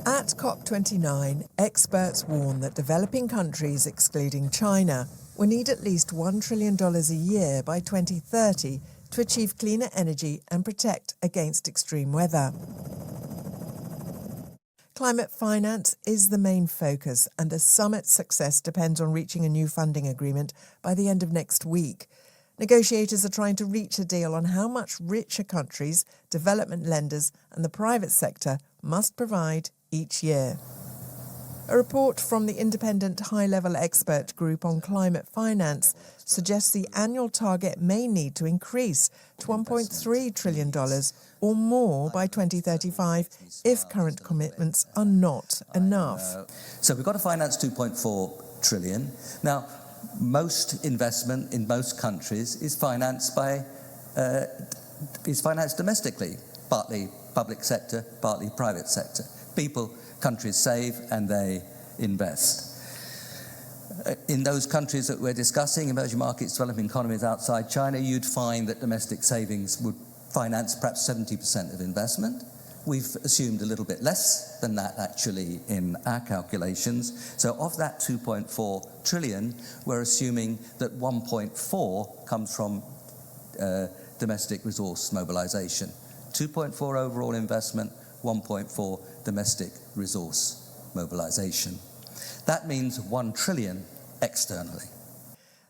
At COP29, experts warn that developing countries, excluding China, will need at least $1 trillion a year by 2030 to achieve cleaner energy and protect against extreme weather. Climate finance is the main focus, and the summit's success depends on reaching a new funding agreement by the end of next week. Negotiators are trying to reach a deal on how much richer countries, development lenders and the private sector must provide each year. A report from the independent high-level expert group on climate finance suggests the annual target may need to increase to $1.3 trillion or more by 2035 if current commitments are not enough. So we've got to finance 2.4 trillion. Now, most investment in most countries is financed domestically, partly public sector, partly private sector. Countries save and they invest. In those countries that we're discussing, emerging markets, developing economies outside China, you'd find that domestic savings would finance perhaps 70% of investment. We've assumed a little bit less than that actually in our calculations. So of that 2.4 trillion, we're assuming that 1.4 comes from domestic resource mobilization. 2.4 overall investment, 1.4 domestic resource mobilization. That means 1 trillion externally.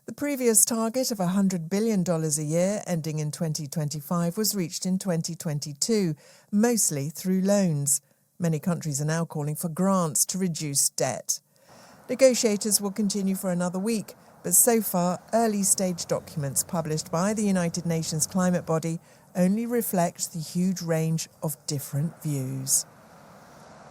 The previous target of $100 billion a year ending in 2025 was reached in 2022, mostly through loans. Many countries are now calling for grants to reduce debt. Negotiators will continue for another week, but so far, early-stage documents published by the United Nations climate body only reflect the huge range of different views.